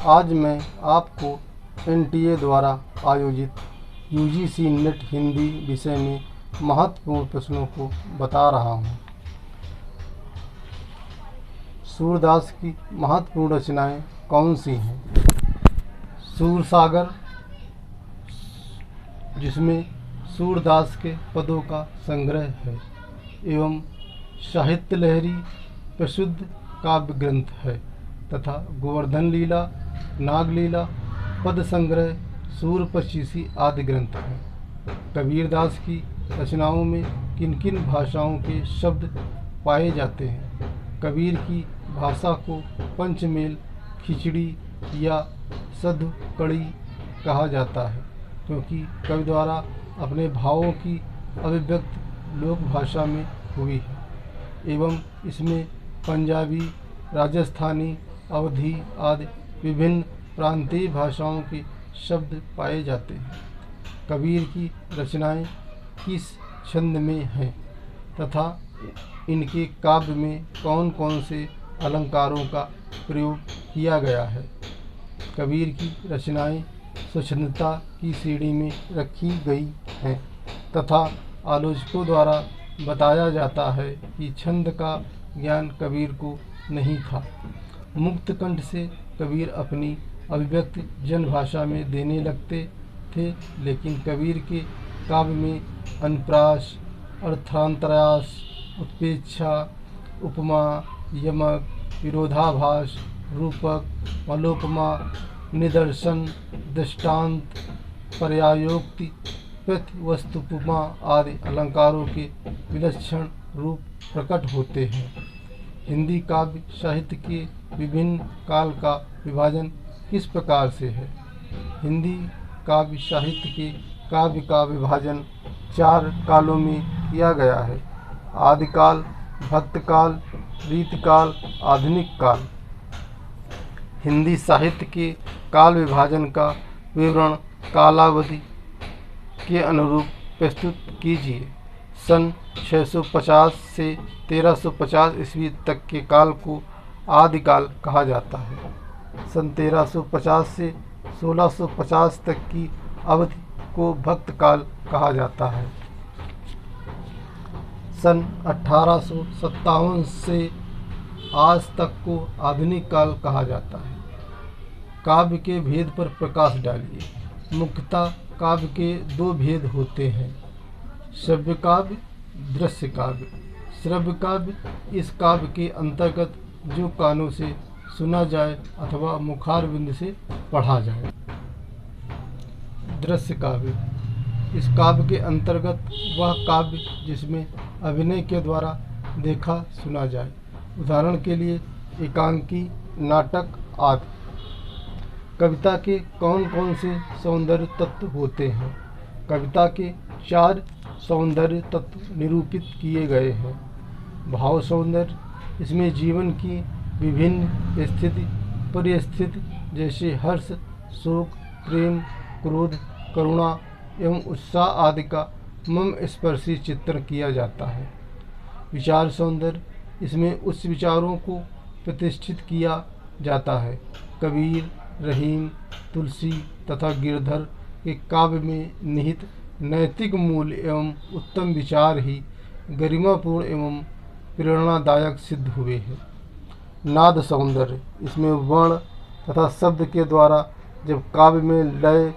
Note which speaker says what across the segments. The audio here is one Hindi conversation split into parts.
Speaker 1: आज मैं आपको NTA द्वारा आयोजित UGC नेट हिंदी विषय में महत्वपूर्ण प्रश्नों को बता रहा हूँ। सूरदास की महत्वपूर्ण रचनाएं कौन सी हैं? सूरसागर, जिसमें सूरदास के पदों का संग्रह है, एवं साहित्य लहरी प्रसिद्ध काव्य ग्रंथ है, तथा गोवर्धन लीला, नागलीला, पद संग्रह, सूर पचीसी आदि ग्रंथ हैं। कबीरदास की रचनाओं में किन किन भाषाओं के शब्द पाए जाते हैं? कबीर की भाषा को पंचमेल, खिचड़ी या सधु कड़ी कहा जाता है, क्योंकि कवि द्वारा अपने भावों की अभिव्यक्ति लोक भाषा में हुई है एवं इसमें पंजाबी, राजस्थानी, अवधी आदि विभिन्न प्रांतीय भाषाओं के शब्द पाए जाते हैं। कबीर की रचनाएं किस छंद में हैं तथा इनके काव्य में कौन कौन से अलंकारों का प्रयोग किया गया है? कबीर की रचनाएं स्वच्छंदता की श्रेणी में रखी गई हैं तथा आलोचकों द्वारा बताया जाता है कि छंद का ज्ञान कबीर को नहीं था। मुक्त कंठ से कबीर अपनी अभिव्यक्ति जनभाषा में देने लगते थे, लेकिन कबीर के काव्य में अनुप्रास, अर्थांतरास, उत्प्रेक्षा, उपमा, यमक, विरोधाभास, रूपक, मलोपमा, निदर्शन, दृष्टांत, पर्यायोक्ति, प्रतिवस्तुपमा आदि अलंकारों के विलक्षण रूप प्रकट होते हैं। हिंदी काव्य साहित्य के विभिन्न काल का विभाजन किस प्रकार से है? हिंदी काव्य साहित्य के काव्य का विभाजन 4 कालों में किया गया है: आदिकाल, भक्तकाल, रीतिकाल, आधुनिक काल। हिंदी साहित्य के काल विभाजन का विवरण कालावधि के अनुरूप प्रस्तुत कीजिए। सन 650 से 1350 ईस्वी तक के काल को आदिकाल कहा जाता है। सन 1350 से 1650 तक की अवधि को भक्तकाल कहा जाता है। सन 1857 से आज तक को आधुनिक काल कहा जाता है। काव्य के भेद पर प्रकाश डालिए। मुख्यतः काव्य के 2 भेद होते हैं: श्रव्य काव्य, दृश्य काव्य। श्रव्य काव्य इस काव्य के अंतर्गत जो कानों से सुना जाए अथवा मुखारविंद से पढ़ा जाए। दृश्य काव्य इस काव्य के अंतर्गत वह काव्य जिसमें अभिनय के द्वारा देखा सुना जाए, उदाहरण के लिए एकांकी, नाटक आदि। कविता के कौन कौन से सौंदर्य तत्व होते हैं? कविता के 4 सौंदर्य तत्व निरूपित किए गए हैं। भाव सौंदर्य, इसमें जीवन की विभिन्न स्थिति परिस्थिति जैसे हर्ष, शोक, प्रेम, क्रोध, करुणा एवं उत्साह आदि का मम स्पर्शी चित्रण किया जाता है। विचार सौंदर्य, इसमें उच्च विचारों को प्रतिष्ठित किया जाता है। कबीर, रहीम, तुलसी तथा गिरधर के काव्य में निहित नैतिक मूल्य एवं उत्तम विचार ही गरिमापूर्ण एवं प्रेरणादायक सिद्ध हुए हैं। नाद सौंदर्य, इसमें वर्ण तथा शब्द के द्वारा जब काव्य में लय,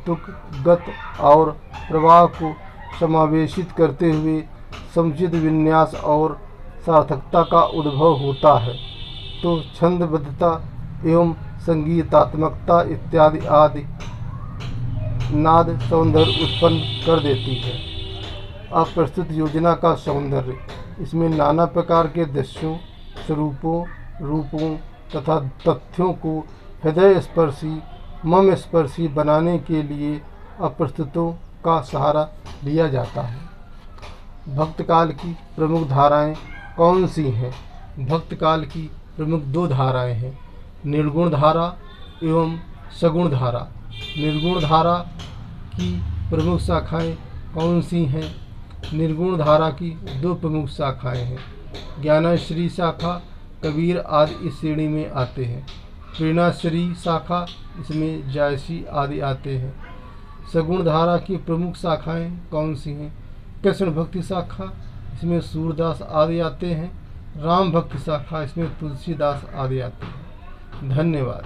Speaker 1: तुक, गत और प्रवाह को समावेशित करते हुए समुचित विन्यास और सार्थकता का उद्भव होता है, तो छंदबद्धता एवं संगीतात्मकता इत्यादि आदि नाद सौंदर्य उत्पन्न कर देती है। अब प्रस्तुत योजना का सौंदर्य, इसमें नाना प्रकार के दृश्यों, स्वरूपों, रूपों तथा तथ्यों को हृदय स्पर्शी, मम स्पर्शी बनाने के लिए अप्रस्तुतों का सहारा लिया जाता है। भक्तकाल की प्रमुख धाराएं कौन सी हैं? भक्तकाल की प्रमुख 2 धाराएं हैं: निर्गुण धारा एवं सगुण धारा। निर्गुण धारा की प्रमुख शाखाएं कौन सी हैं? निर्गुण धारा की 2 प्रमुख शाखाएं हैं। ज्ञानाश्री शाखा, कबीर आदि इस श्रेणी में आते हैं। प्रेरणाश्री शाखा, इसमें जायसी आदि आते हैं। सगुण धारा की प्रमुख शाखाएं कौन सी हैं? कृष्ण भक्ति शाखा, इसमें सूरदास आदि आते हैं। राम भक्ति शाखा, इसमें तुलसीदास आदि आते हैं। धन्यवाद।